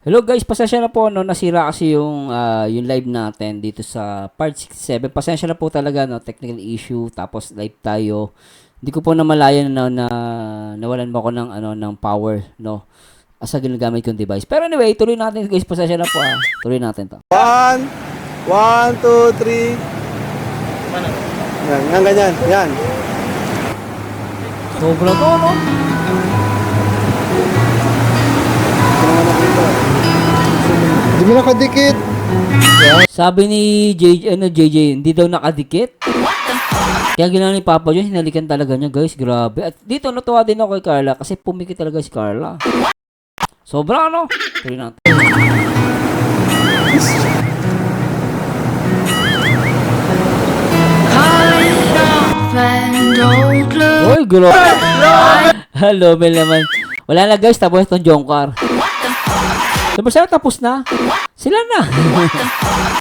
Hello guys, pasensya na po no, nasira kasi yung live natin dito sa part 67. Pasensya na po talaga no, technical issue tapos live tayo. Hindi ko po namalayan na nawalan mo ako ng ng power no asa ginagamit kong device. Pero anyway, tuloy natin guys, pasensya na po ah. Tuloy natin 'to. One, one, two, three. Yan, ganyan, yan. Sobra to no. Hindi mo nakadikit. Sabi ni JJ, hindi daw nakadikit. Kaya ginawa ni Papa John, hinalikan talaga niya guys, grabe. At dito natuwa din ako kay Carla kasi pumikit talaga si Carla. Sobra ano? Tuloy natin. Uy, grabe. Hello, Mel naman. Wala na guys, tapos itong Jongkar. Sabi sila tapos na. Sila na.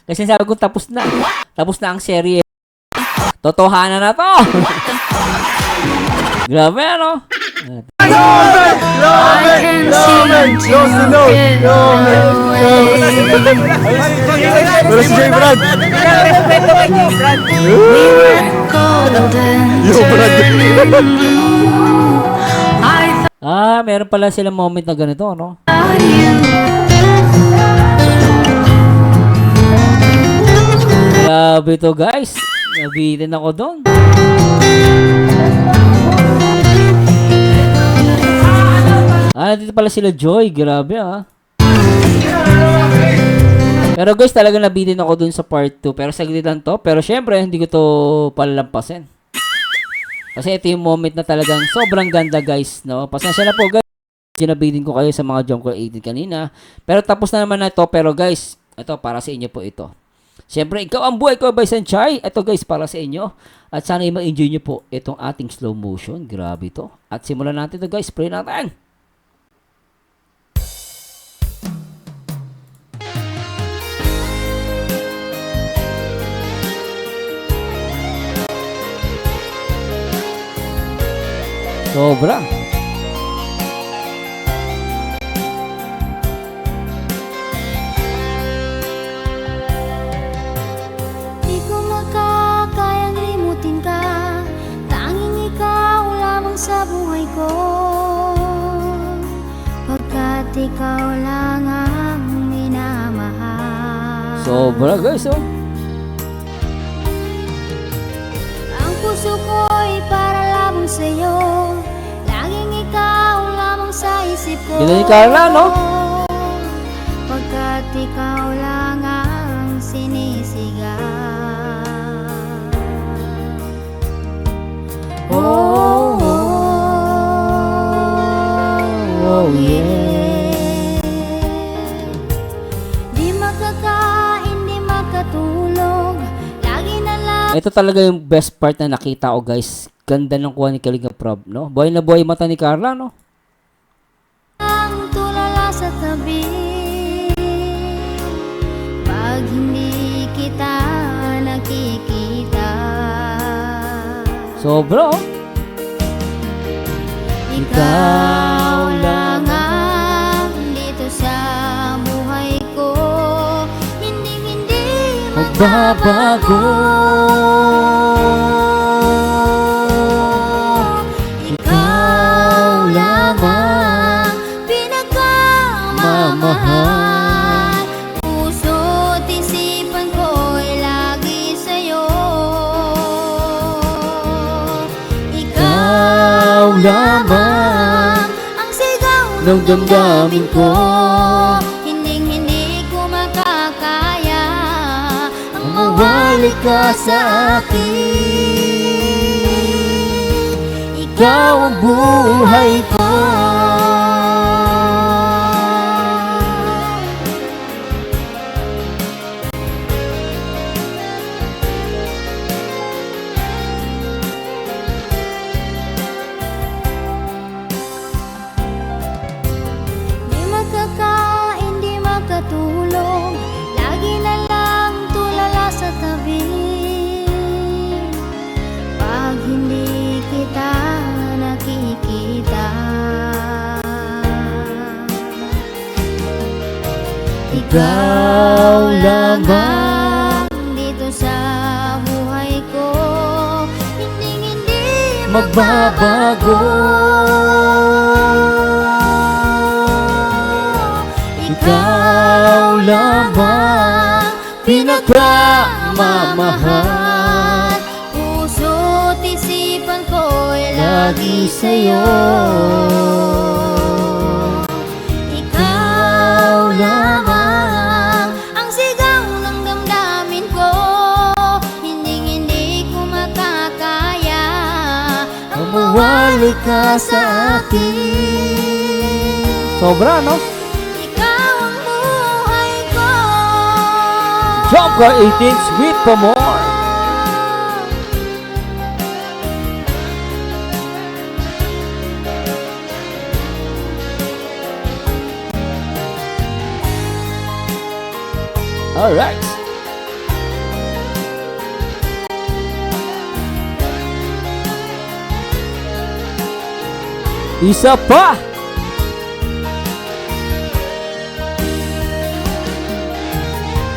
Kasi sabi ko tapos na. Tapos na ang serye. Totohanan na to. Grabe ano. Pero si Jay Brad. Yo, Brad. Ah, meron pala silang moment na ganito, ano? Grabe to guys. Nabitin ako doon. Ah, dito pala sila Joy. Grabe ah. Pero guys, talaga nabitin ako dun sa part 2. Pero saglit lang to. Pero syempre, hindi ko to palalampasin. Kasi ito yung moment na talagang sobrang ganda guys, no? Pasensya na po guys. Sinabitin ko kayo sa mga Jump Core 18 kanina. Pero tapos na naman na ito. Pero guys, ito para sa inyo po ito. Siyempre, ikaw ang buhay ko by Sanchay. Ito guys, para sa inyo. At sana i-enjoy nyo po itong ating slow motion. Grabe to. At simulan natin ito guys. Pray natin. Sobra. Di ko makakayang limutin ka. Tanging ikaw lamang sa buhay ko. Pagkat ikaw lang ang minamahal. Sobra guys, oh. Ang puso ko'y para lamang sa'yo. Laging ikaw lamang sa isip ko. Bila ni Carla, no? Pagkat ikaw lang ang sinisigaw. Oh, oh, oh, yeah. Di makakain, di makatulog. Lagi na lang Ito talaga yung best part na nakita ko guys. Ganda ng kuha ni Kalinga Prab, no? Buhay na buhay mata ni Carla, no? tulala sa tabi. Pag hindi kita nakikita. Sobra, oh. Ikaw lang ang dito sa buhay ko. Hindi Magbabago. Ikaw lamang pinakamamahal. Puso't isipan ko'y lagi sa'yo. Ikaw lamang ang sigaw ng damdamin ko. Hinding-hindi ko makakaya ang mawali ka sa akin. Ikaw ang buhay ko. Di makakain, di makatulog. Lagi na lang tulala sa tabi. Pag hindi kita nakikita. Ikaw lamang dito sa buhay ko, hindi magbabago. Ikaw lamang pinagmamahal, puso't isipan ko'y lagi sa'yo. Ikaw lamang ang sigaw ng damdamin ko, hindi ko makakaya ang Mawali ka sa akin. Sobra, no? Ikaw ang buhay ko. Jump Car 18, sweet for more. Alright. Isa pa.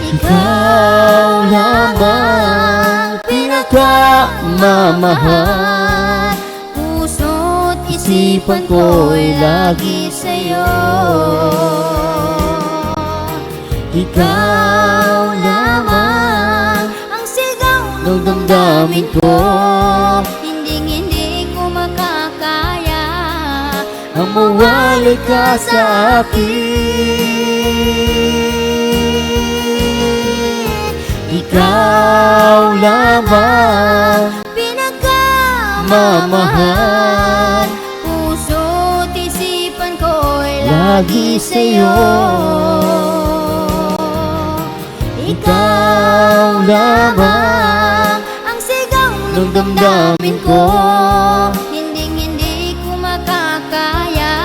Ikaw lamang pinagmamahal, Puso't isipan ko'y lagi sa'yo. ikaw lamang Ang sigaw ng damdamin ko. Hindi ko makakaya Ang mawali ka sa akin. Ikaw lamang pinagmamahal, puso't isipan ko'y lagi sa'yo. Ikaw lamang ang sigaw ng damdamin ko. Hindi ko makakaya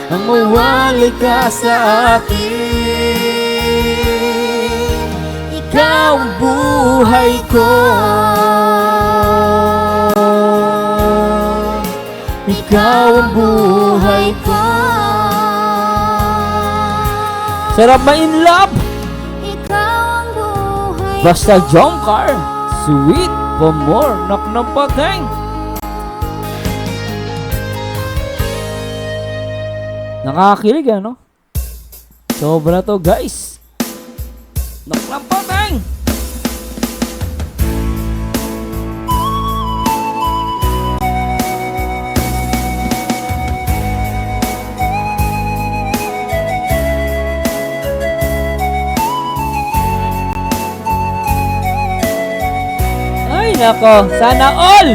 Ang mawali ka sa akin. Ikaw ang buhay ko. Ikaw ang buhay ko. Sarap ma-in love. Ikaw ang buhay Basta Jump Car, sweet for more. Knock ng pateng. Nakakakilig, ano? Sobra to, guys. Knock ng pateng. Ay, nako. Sana all.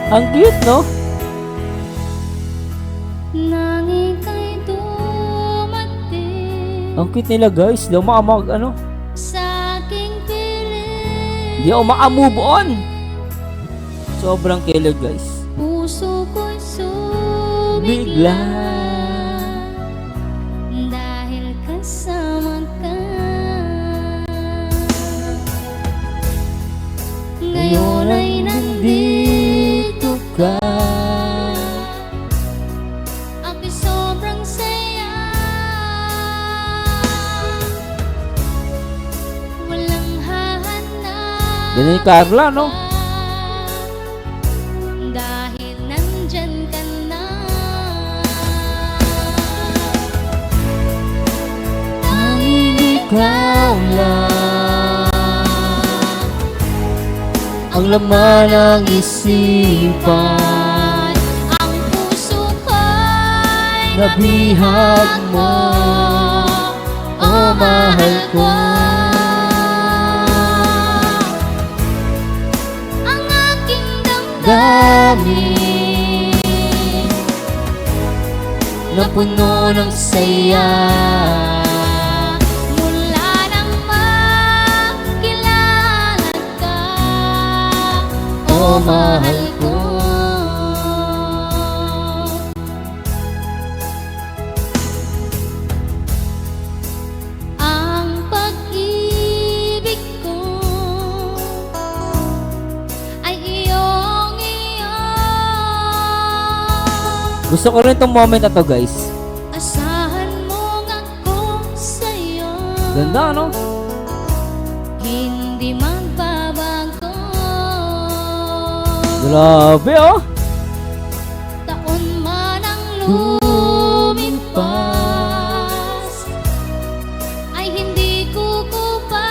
Ang cute, no? nang ika'y dumating Ang cute nila, guys. Di ako ano? sa aking piling. Di ako maka-move on. Sobrang kilig, guys. Puso ko'y Bigla. sumigla dahil kasama ka. Ngayon ay nandito ka. Ako'y sobrang saya. Walang hahanap Ganun yung Carla, no? dahil nandyan ka na. Tanging ikaw lang Ang laman ng isipan, ang puso ko'y nabihag mo, oh mahal ko. Ang aking damdamin na puno ng saya. mula nang makilala ka, Oh, mahal ko. Ang pag-ibig ko ay iyong-iyo. Gusto ko rin tong moment na to, guys. Asahan mong ako Ganda, no? Hindi magbabago. Grabe, oh. Taon man ang lumipas, ay hindi kukupas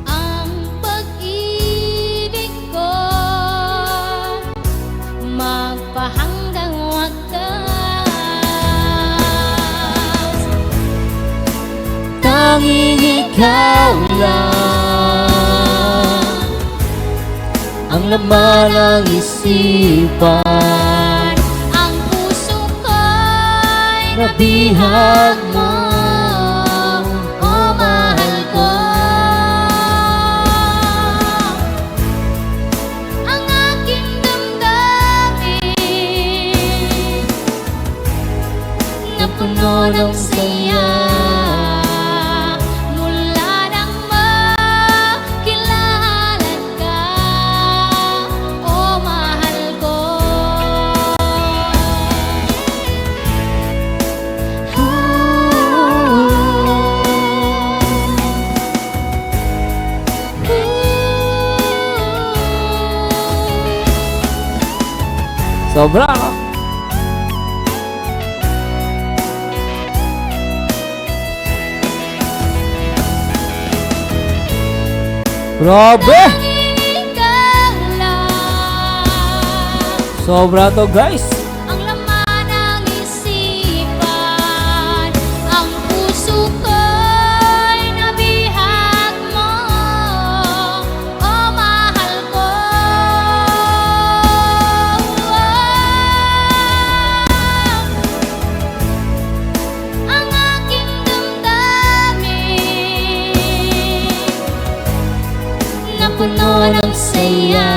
ang pag-ibig ko, magpahanggang wakas. Tanging ikaw lang Ang laman ng isipan, ang puso ko'y nabihag mo, o mahal ko. Ang aking damdamin na puno ng saya mula nang makilala ka, o mahal ko. Sobra, no? Grabe! Ikaw lang Sobra to, guys. ang laman ng isipan, ang puso ko'y nabihag mo, o mahal ko. Ang aking damdamin na puno ng saya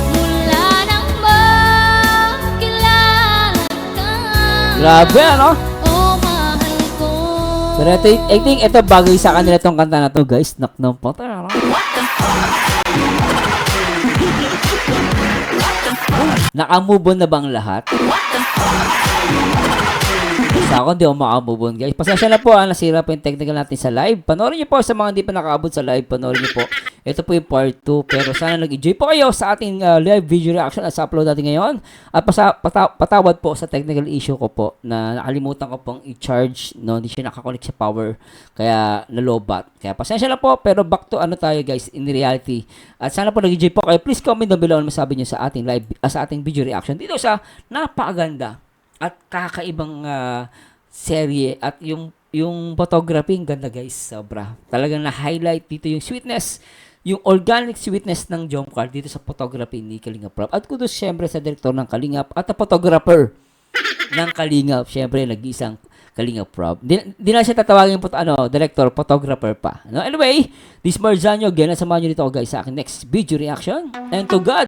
mula nang makilala ka, Grabe, ano? o mahal ko. Pero ito, I think ito bagay sa kanila tong kanta na to, guys. Knock ng pota, ano? Naka-move on na bang lahat? Sa ako, hindi ako maka-move on, guys. Pasensya na po, nasira po yung technical natin sa live. Panoorin niyo po sa mga hindi pa nakaabot sa live. Panoorin niyo po. Ito po yung part 2. Pero sana nag-enjoy po kayo sa ating live video reaction at sa upload natin ngayon. At patawad po sa technical issue ko po na nakalimutan ko pong i-charge. No? Hindi siya nakakonect sa power. Kaya nalobat. Kaya pasensya na po. Pero back to ano tayo, guys, in reality. At sana po nag-enjoy po kayo. Please comment down below ano masabi niyo sa ating live, sa ating video reaction. Dito sa napakaganda at kakaibang serye at yung photography ang ganda, guys, sobra. Talagang na-highlight dito yung sweetness, yung organic sweetness ng Jomcar dito sa photography ni Kalingap Rob. At kudos syempre sa director ng Kalingap at na photographer ng Kalingap, syempre nag-iisang Kalingap Rob. Di na siya tatawagin director, photographer pa. No? Anyway, this Marzano again, nasamahan nyo dito, guys, sa akin next video reaction. And to God